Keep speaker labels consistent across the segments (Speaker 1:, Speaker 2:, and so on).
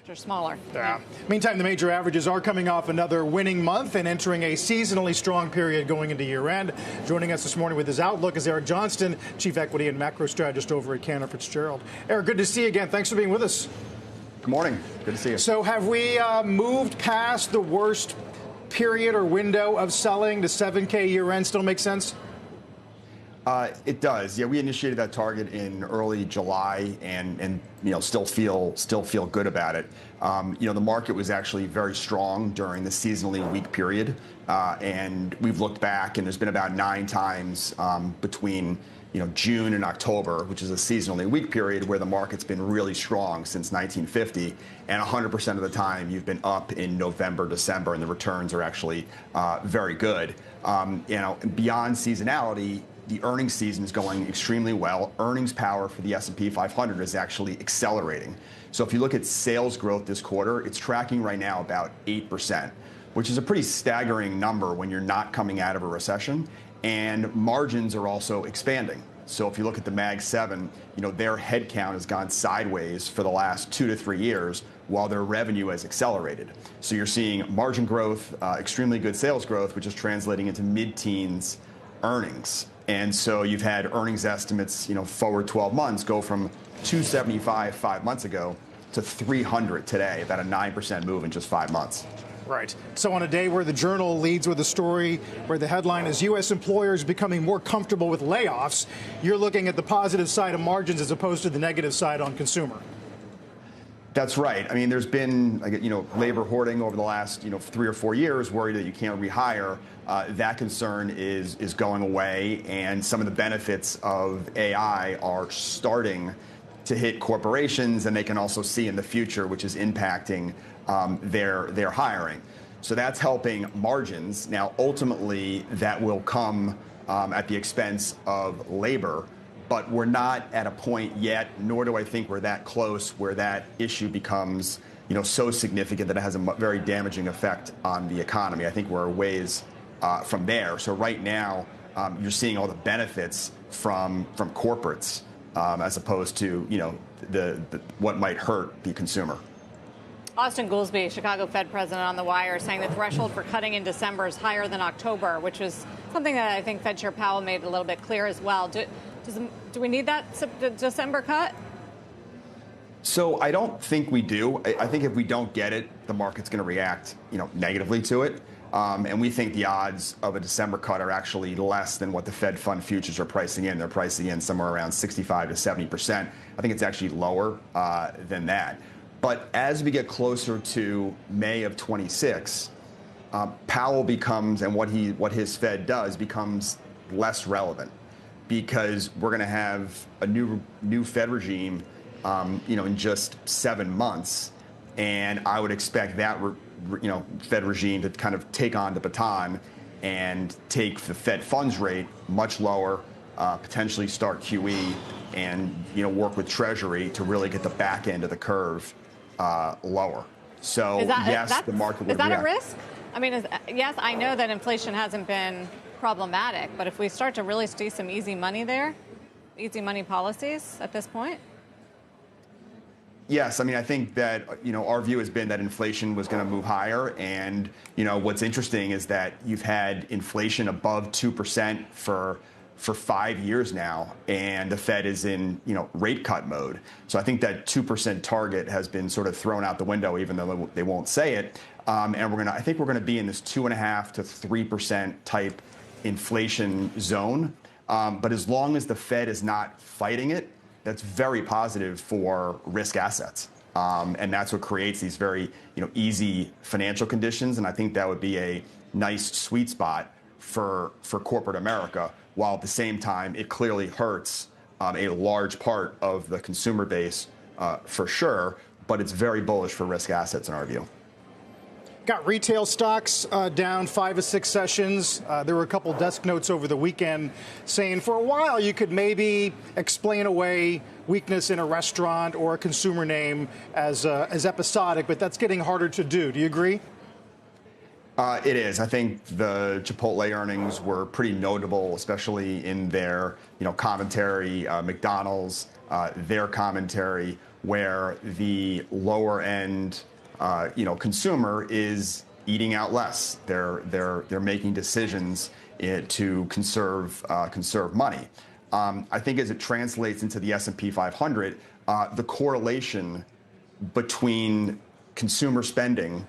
Speaker 1: They're smaller.
Speaker 2: Yeah. Meantime, the major averages are coming off another winning month and entering a seasonally strong period going into year-end. Joining us this morning with his outlook is Eric Johnston, Chief Equity and Macro Strategist over at Cantor Fitzgerald. Eric, good to see you again. Thanks for being with us.
Speaker 3: Good morning. Good to see you.
Speaker 2: So have we moved past the worst period or window of selling? Does 7K year-end still make sense?
Speaker 3: It does. Yeah, we initiated that target in early July, and still feel good about it. The market was actually very strong during the seasonally weak period, and we've looked back, and there's been about 9 times between June and October, which is a seasonally weak period, where the market's been really strong since 1950, and 100% of the time you've been up in November, December, and the returns are actually very good. Beyond seasonality, the earnings season is going extremely well. Earnings power for the S&P 500 is actually accelerating. So if you look at sales growth this quarter, it's tracking right now about 8%, which is a pretty staggering number when you're not coming out of a recession. And margins are also expanding. So if you look at the Mag 7, their headcount has gone sideways for the last 2 to 3 years, while their revenue has accelerated. So you're seeing margin growth, extremely good sales growth, which is translating into mid-teens earnings. And so you've had earnings estimates, forward 12 months go from 275 5 months ago to 300 today, about a 9% move in just 5 months.
Speaker 2: Right. So on a day where the Journal leads with a story where the headline is U.S. employers becoming more comfortable with layoffs, you're looking at the positive side of margins as opposed to the negative side on consumer.
Speaker 3: That's right. I mean, there's been, labor hoarding over the last, 3 or 4 years, worried that you can't rehire. That concern is going away, and some of the benefits of AI are starting to hit corporations, and they can also see in the future, which is impacting their hiring. So that's helping margins. Now, ultimately, that will come at the expense of labor. But we're not at a point yet, nor do I think we're that close where that issue becomes, so significant that it has a very damaging effect on the economy. I think we're a ways from there. So right now, you're seeing all the benefits from corporates as opposed to, what might hurt the consumer.
Speaker 1: Austin Goolsbee, Chicago Fed president, on the wire, saying the threshold for cutting in December is higher than October, which was something that I think Fed Chair Powell made a little bit clear as well. Do we need that December cut?
Speaker 3: So I don't think we do. I think if we don't get it, the market's going to react, negatively to it. And we think the odds of a December cut are actually less than what the Fed fund futures are pricing in. They're pricing in somewhere around 65 to 70%. I think it's actually lower than that. But as we get closer to May of 26, Powell becomes, and what his Fed does becomes less relevant, because we're going to have a new Fed regime, in just 7 months, and I would expect that Fed regime to kind of take on the baton and take the Fed funds rate much lower, potentially start QE, and work with Treasury to really get the back end of the curve lower. So yes, the market would
Speaker 1: react. Is that
Speaker 3: a
Speaker 1: risk? I mean, yes, I know that inflation hasn't been problematic, but if we start to really see some easy money there, easy money policies at this point?
Speaker 3: Yes, I mean, I think that, our view has been that inflation was going to move higher. And, what's interesting is that you've had inflation above 2% for 5 years now, and the Fed is in, rate cut mode. So I think that 2% target has been sort of thrown out the window, even though they won't say it. And I think we're going to be in this 2.5% to 3% type inflation zone. But as long as the Fed is not fighting it, that's very positive for risk assets. And that's what creates these very, easy financial conditions. And I think that would be a nice sweet spot for corporate America, while at the same time it clearly hurts a large part of the consumer base for sure, but it's very bullish for risk assets in our view.
Speaker 2: Got retail stocks down 5 or 6 sessions. There were a couple desk notes over the weekend saying for a while you could maybe explain away weakness in a restaurant or a consumer name as episodic, but that's getting harder to do. Do you agree?
Speaker 3: It is. I think the Chipotle earnings were pretty notable, especially in their commentary. McDonald's, their commentary where the lower end, consumer is eating out less. They're making decisions to conserve money. I think as it translates into the S&P 500, the correlation between consumer spending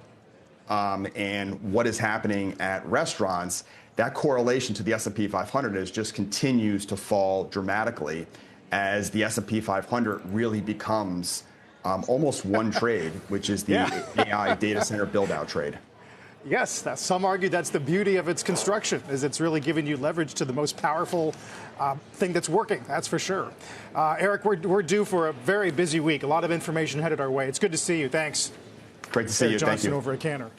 Speaker 3: and what is happening at restaurants, that correlation to the S&P 500 just continues to fall dramatically as the S&P 500 really becomes almost one trade, which is the AI data center build-out trade.
Speaker 2: Yes, some argue that's the beauty of its construction, is it's really giving you leverage to the most powerful thing that's working, that's for sure. Eric, we're due for a very busy week. A lot of information headed our way. It's good to see you. Thanks.
Speaker 3: Great to see you.
Speaker 2: Johnston
Speaker 3: Thank you.
Speaker 2: over at Cantor.